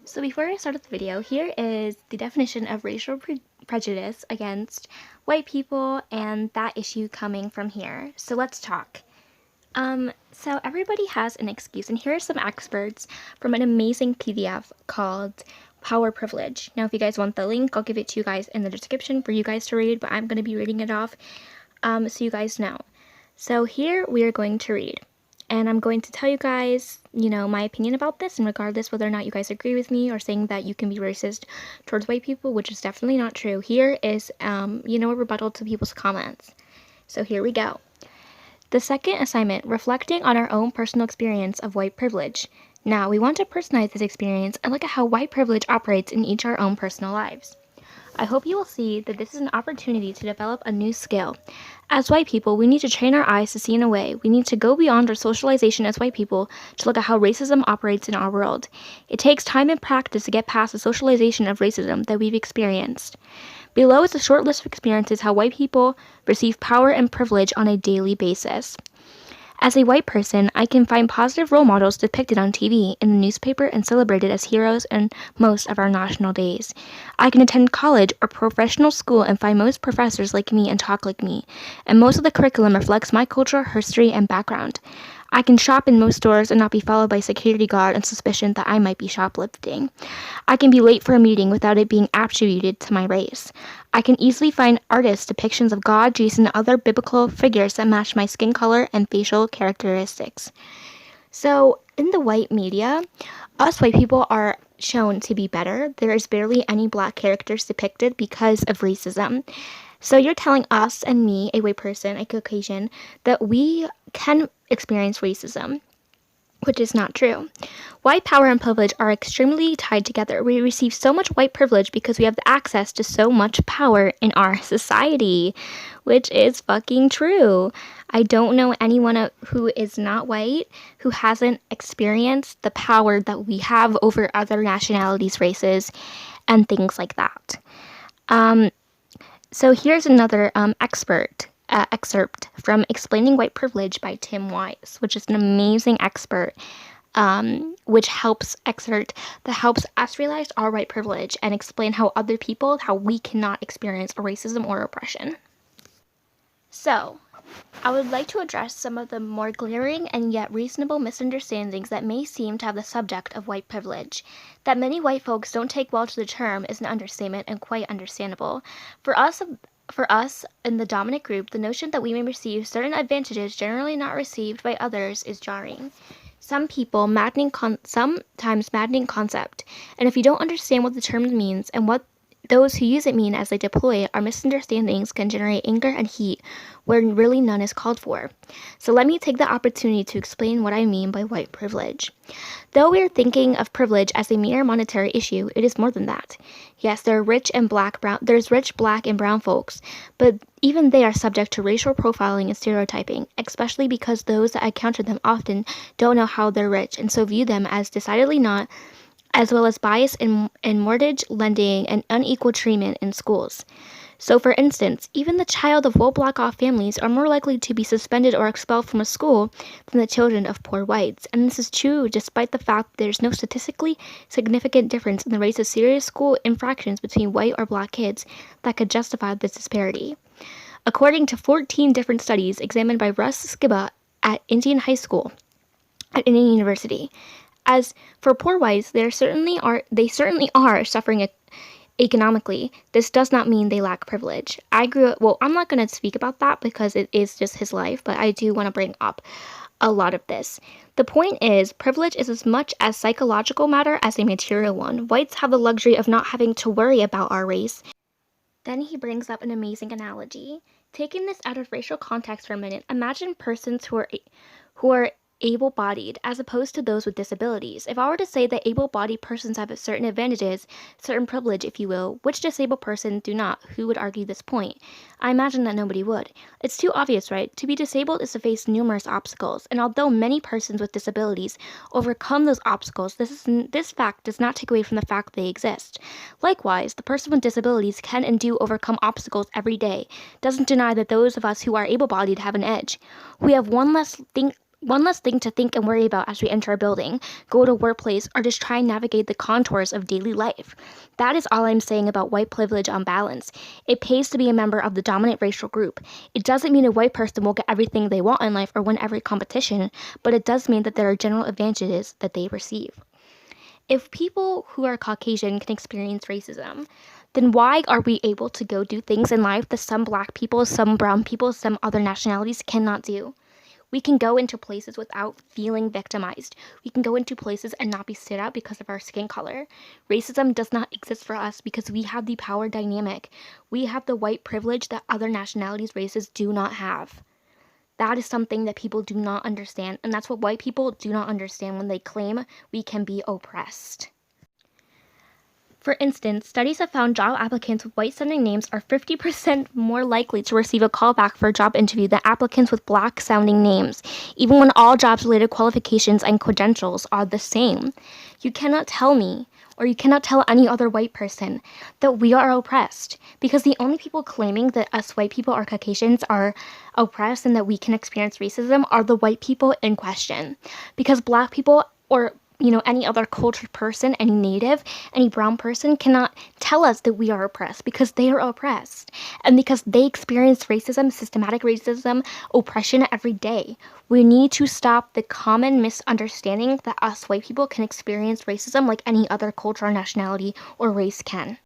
So before I start the video, here is the definition of racial prejudice against white people and that issue coming from here. So let's talk. So everybody has an excuse, and here are some experts from an amazing PDF called Power Privilege. Now, if you guys want the link, I'll give it to you guys in the description for you guys to read, but I'm going to be reading it off so you guys know. So here we are going to read. And I'm going to tell you guys, my opinion about this, and regardless whether or not you guys agree with me or saying that you can be racist towards white people, which is definitely not true. Here is, a rebuttal to people's comments. So here we go. The second assignment, reflecting on our own personal experience of white privilege. Now, we want to personalize this experience and look at how white privilege operates in each our own personal lives. I hope you will see that this is an opportunity to develop a new skill. As white people, we need to train our eyes to see in a way. We need to go beyond our socialization as white people to look at how racism operates in our world. It takes time and practice to get past the socialization of racism that we've experienced. Below is a short list of experiences how white people receive power and privilege on a daily basis. As a white person, I can find positive role models depicted on TV, in the newspaper, and celebrated as heroes in most of our national days. I can attend college or professional school and find most professors like me and talk like me, and most of the curriculum reflects my culture, history, and background. I can shop in most stores and not be followed by a security guard on suspicion that I might be shoplifting. I can be late for a meeting without it being attributed to my race. I can easily find artist depictions of God, Jesus, and other biblical figures that match my skin color and facial characteristics. So, in the white media, us white people are shown to be better. There is barely any black characters depicted because of racism. So you're telling us and me, a white person, a Caucasian, that we can experience racism, which is not true. White power and privilege are extremely tied together. We receive so much white privilege because we have the access to so much power in our society, which is fucking true. I don't know anyone who is not white who hasn't experienced the power that we have over other nationalities, races, and things like that. So here's another excerpt from Explaining White Privilege by Tim Wise, which is an amazing expert, which helps us realize our white privilege and explain how we cannot experience racism or oppression. So, I would like to address some of the more glaring and yet reasonable misunderstandings that may seem to have the subject of white privilege. That many white folks don't take well to the term is an understatement and quite understandable. For us in the dominant group, the notion that we may receive certain advantages generally not received by others is jarring. Sometimes maddening concept, and if you don't understand what the term means and what those who use it mean as they deploy it, our misunderstandings can generate anger and heat where really none is called for. So let me take the opportunity to explain what I mean by white privilege. Though we are thinking of privilege as a mere monetary issue, it is more than that. Yes, there's rich, black, and brown folks, but even they are subject to racial profiling and stereotyping, especially because those that encounter them often don't know how they're rich and so view them as decidedly not, as well as bias in mortgage lending and unequal treatment in schools. So, for instance, even the child of well-black-off families are more likely to be suspended or expelled from a school than the children of poor whites. And this is true despite the fact that there's no statistically significant difference in the rates of serious school infractions between white or black kids that could justify this disparity. According to 14 different studies examined by Russ Skiba at Indian University, as for poor whites, they certainly are suffering economically. This does not mean they lack privilege. I'm not going to speak about that because it is just his life, but I do want to bring up a lot of this. The point is, privilege is as much a psychological matter as a material one. Whites have the luxury of not having to worry about our race. Then he brings up an amazing analogy. Taking this out of racial context for a minute, imagine persons who are able-bodied as opposed to those with disabilities. If I were to say that able-bodied persons have certain advantages, certain privilege, if you will, which disabled persons do not, who would argue this point? I imagine that nobody would. It's too obvious, right? To be disabled is to face numerous obstacles, and although many persons with disabilities overcome those obstacles, this fact does not take away from the fact they exist. Likewise, the person with disabilities can and do overcome obstacles every day. Doesn't deny that those of us who are able-bodied have an edge. We have one less thing one less thing to think and worry about as we enter a building, go to a workplace, or just try and navigate the contours of daily life. That is all I'm saying about white privilege on balance. It pays to be a member of the dominant racial group. It doesn't mean a white person will get everything they want in life or win every competition, but it does mean that there are general advantages that they receive. If people who are Caucasian can experience racism, then why are we able to go do things in life that some black people, some brown people, some other nationalities cannot do? We can go into places without feeling victimized. We can go into places and not be stood out because of our skin color. Racism does not exist for us because we have the power dynamic. We have the white privilege that other nationalities, races do not have. That is something that people do not understand, and that's what white people do not understand when they claim we can be oppressed. For instance, studies have found job applicants with white-sounding names are 50% more likely to receive a callback for a job interview than applicants with black-sounding names, even when all jobs-related qualifications and credentials are the same. You cannot tell me, or you cannot tell any other white person, that we are oppressed, because the only people claiming that us white people or Caucasians are oppressed and that we can experience racism are the white people in question. Because black people, or any other cultured person, any native, any brown person cannot tell us that we are oppressed because they are oppressed. And because they experience racism, systematic racism, oppression every day. We need to stop the common misunderstanding that us white people can experience racism like any other culture, nationality, or race can.